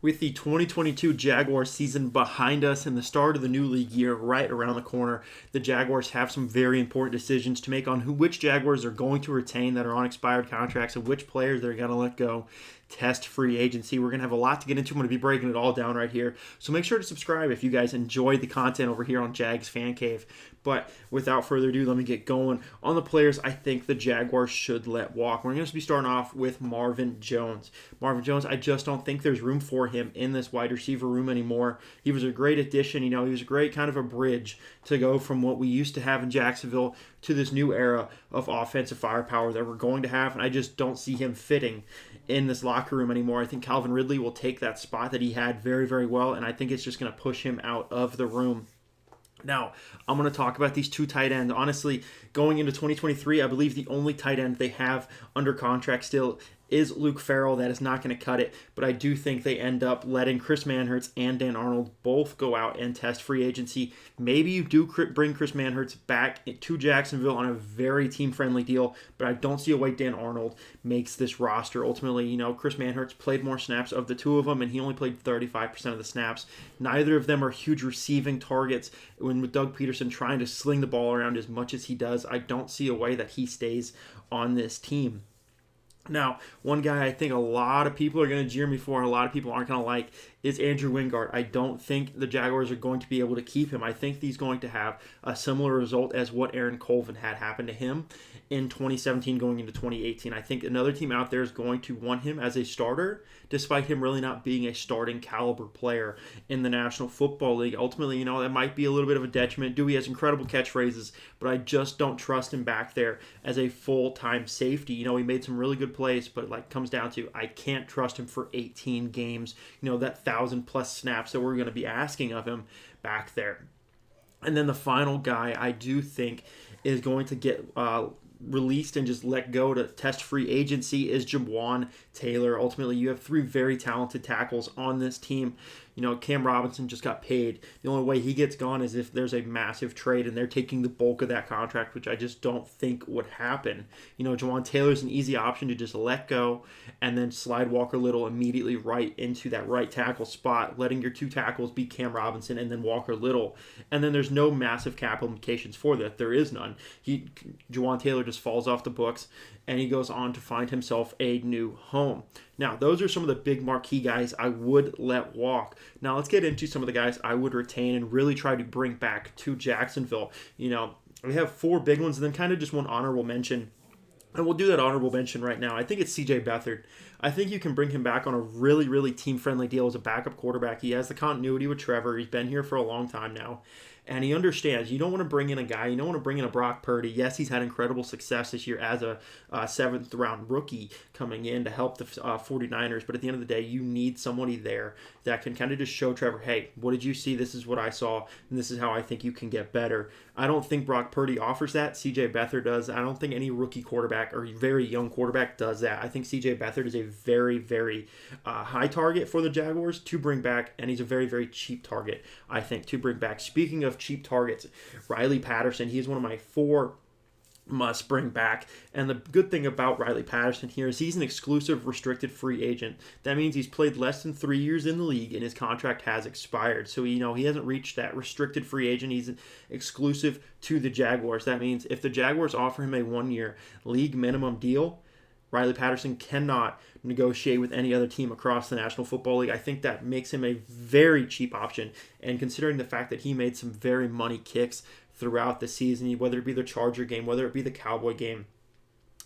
With the 2022 Jaguars season behind us and the start of the new league year right around the corner, the Jaguars have some very important decisions to make on which Jaguars are going to retain that are on expired contracts and which players they're going to let go. Test free agency. We're going to have a lot to get into. I'm going to be breaking it all down right here. So make sure to subscribe if you guys enjoyed the content over here on Jags Fan Cave. But without further ado, let me get going on the players I think the Jaguars should let walk. We're going to be starting off with Marvin Jones. Marvin Jones, I just don't think there's room for him in this wide receiver room anymore. He was a great addition. He was a great kind of a bridge to go from what we used to have in Jacksonville to this new era of offensive firepower that we're going to have. And I just don't see him fitting in this locker room anymore. I think Calvin Ridley will take that spot that he had very, very well. And I think it's just going to push him out of the room. Now, I'm going to talk about these two tight ends. Honestly, going into 2023, I believe the only tight end they have under contract still is Luke Farrell. That is not going to cut it, but I do think they end up letting Chris Manhertz and Dan Arnold both go out and test free agency. Maybe you do bring Chris Manhertz back to Jacksonville on a very team-friendly deal, but I don't see a way Dan Arnold makes this roster. Ultimately, Chris Manhertz played more snaps of the two of them, and he only played 35% of the snaps. Neither of them are huge receiving targets. When with Doug Peterson trying to sling the ball around as much as he does, I don't see a way that he stays on this team. Now, one guy I think a lot of people are going to jeer me for, a lot of people aren't going to like, is Andrew Wingard. I don't think the Jaguars are going to be able to keep him. I think he's going to have a similar result as what Aaron Colvin had happen to him in 2017 going into 2018. I think another team out there is going to want him as a starter, despite him really not being a starting caliber player in the National Football League. Ultimately, that might be a little bit of a detriment. Dewey has incredible catchphrases, but I just don't trust him back there as a full-time safety. He made some really good plays, but comes down to I can't trust him for 18 games. That 1,000+ snaps that we're going to be asking of him back there. And then the final guy I do think is going to get released and just let go to test free agency is Jawan Taylor. Ultimately, you have three very talented tackles on this team. Cam Robinson just got paid. The only way he gets gone is if there's a massive trade and they're taking the bulk of that contract, which I just don't think would happen. Jawan Taylor's an easy option to just let go and then slide Walker Little immediately right into that right tackle spot, letting your two tackles be Cam Robinson and then Walker Little. And then there's no massive cap implications for that. There is none. Jawan Taylor just falls off the books and he goes on to find himself a new home. Now, those are some of the big marquee guys I would let walk. Now, let's get into some of the guys I would retain and really try to bring back to Jacksonville. We have four big ones and then kind of just one honorable mention. And we'll do that honorable mention right now. I think it's C.J. Beathard. I think you can bring him back on a really, really team-friendly deal as a backup quarterback. He has the continuity with Trevor. He's been here for a long time now. And he understands you don't want to bring in a guy, you don't want to bring in a Brock Purdy. Yes, he's had incredible success this year as a seventh-round rookie coming in to help the 49ers. But at the end of the day, you need somebody there that can kind of just show Trevor, hey, what did you see? This is what I saw, and this is how I think you can get better. I don't think Brock Purdy offers that. C.J. Beathard does. I don't think any rookie quarterback or very young quarterback does that. I think C.J. Beathard is a very, very high target for the Jaguars to bring back, and he's a very, very cheap target, I think, to bring back. Speaking of cheap targets, Riley Patterson, he's one of my four must bring back. And the good thing about Riley Patterson here is he's an exclusive restricted free agent. That means he's played less than 3 years in the league and his contract has expired. So, he hasn't reached that restricted free agent. He's exclusive to the Jaguars. That means if the Jaguars offer him a 1-year league minimum deal, Riley Patterson cannot negotiate with any other team across the National Football League. I think that makes him a very cheap option. And considering the fact that he made some very money kicks throughout the season, whether it be the Charger game, whether it be the Cowboy game,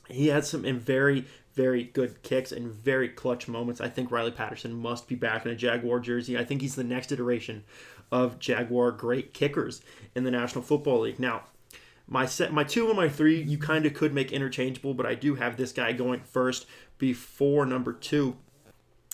he had some very, very good kicks and very clutch moments. I think Riley Patterson must be back in a Jaguar jersey. I think he's the next iteration of Jaguar great kickers in the National Football League. Now, my two and my three, you kind of could make interchangeable, but I do have this guy going first before number two.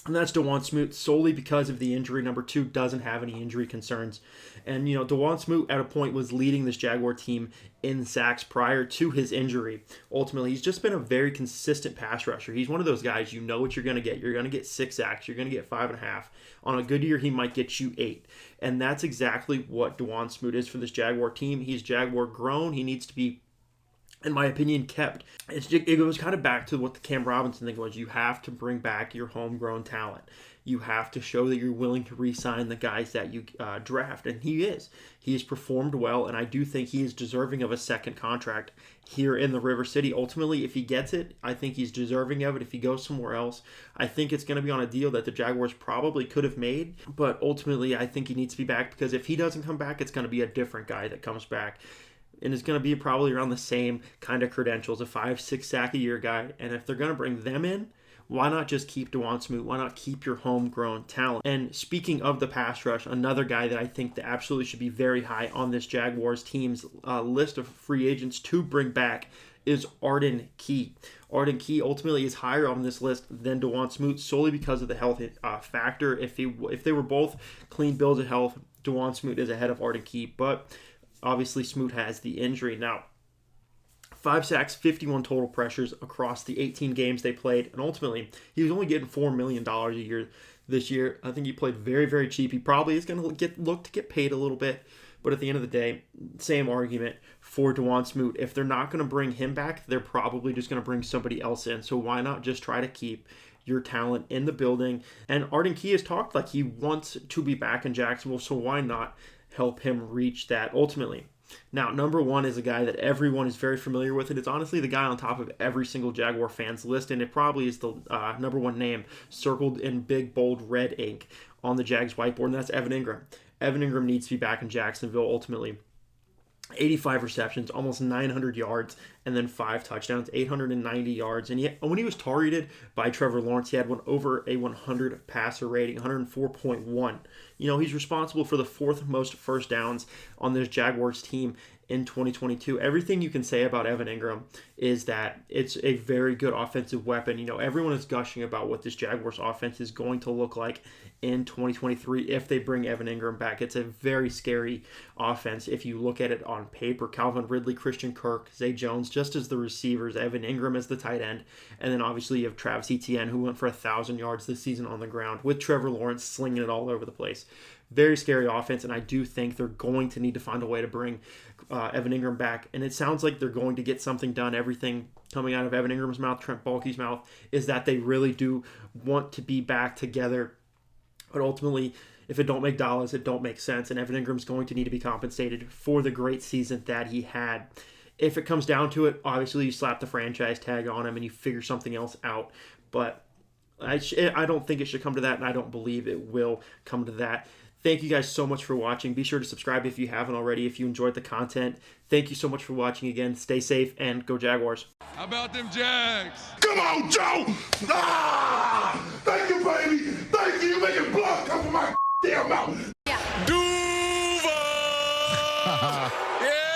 And that's DeJuan Smoot, solely because of the injury. Number two doesn't have any injury concerns. And, DeJuan Smoot at a point was leading this Jaguar team in sacks prior to his injury. Ultimately, he's just been a very consistent pass rusher. He's one of those guys, you know what you're going to get. You're going to get 6 sacks. You're going to get 5.5. On a good year, he might get you 8. And that's exactly what DeJuan Smoot is for this Jaguar team. He's Jaguar grown. He needs to be, in my opinion, kept. It goes kind of back to what the Cam Robinson thing was. You have to bring back your homegrown talent. you have to show that you're willing to re-sign the guys that you draft, and he is. He has performed well, and I do think he is deserving of a second contract here in the River City. Ultimately, if he gets it, I think he's deserving of it. If he goes somewhere else, I think it's going to be on a deal that the Jaguars probably could have made, but ultimately I think he needs to be back, because if he doesn't come back, it's going to be a different guy that comes back. And it's going to be probably around the same kind of credentials, a 5-6 sack a year guy. And if they're going to bring them in, why not just keep Dawuane Smoot? Why not keep your homegrown talent? And speaking of the pass rush, another guy that I think that absolutely should be very high on this Jaguars team's list of free agents to bring back is Arden Key. Arden Key ultimately is higher on this list than Dawuane Smoot solely because of the health factor. If they were both clean bills of health, Dawuane Smoot is ahead of Arden Key, but obviously Smoot has the injury. Now, 5 sacks, 51 total pressures across the 18 games they played, and ultimately he was only getting $4 million a year this year. I think he played very, very cheap. He probably is going to look to get paid a little bit, but at the end of the day, same argument for Dawuane Smoot. If they're not going to bring him back, they're probably just going to bring somebody else in. So why not just try to keep your talent in the building? And Arden Key has talked like he wants to be back in Jacksonville, so why not help him reach that ultimately? Now, number one is a guy that everyone is very familiar with, and it's honestly the guy on top of every single Jaguar fan's list, and it probably is the number one name circled in big, bold red ink on the Jags whiteboard, and that's Evan Engram. Evan Engram needs to be back in Jacksonville ultimately. 85 receptions, almost 900 yards, and then 5 touchdowns, 890 yards. And when he was targeted by Trevor Lawrence, he had one over a 100 passer rating, 104.1. He's responsible for the 4th most first downs on this Jaguars team in 2022. Everything you can say about Evan Engram is that it's a very good offensive weapon. Everyone is gushing about what this Jaguars offense is going to look like in 2023 if they bring Evan Engram back. It's a very scary offense if you look at it on paper. Calvin Ridley, Christian Kirk, Zay Jones, just as the receivers, Evan Engram as the tight end, and then obviously you have Travis Etienne, who went for 1,000 yards this season on the ground, with Trevor Lawrence slinging it all over the place. Very scary offense, and I do think they're going to need to find a way to bring Evan Engram back, and it sounds like they're going to get something done. Everything coming out of Evan Ingram's mouth, Trent Baalke's mouth, is that they really do want to be back together. But ultimately, if it don't make dollars, it don't make sense, and Evan Ingram's going to need to be compensated for the great season that he had. If it comes down to it, obviously you slap the franchise tag on him and you figure something else out, but I don't think it should come to that, and I don't believe it will come to that. Thank you guys so much for watching. Be sure to subscribe if you haven't already, if you enjoyed the content. Thank you so much for watching again. Stay safe and go Jaguars. How about them Jags? Come on, Joe! Ah! Thank you, baby! Thank you! You're making blood come from my damn mouth! Duval! Yeah!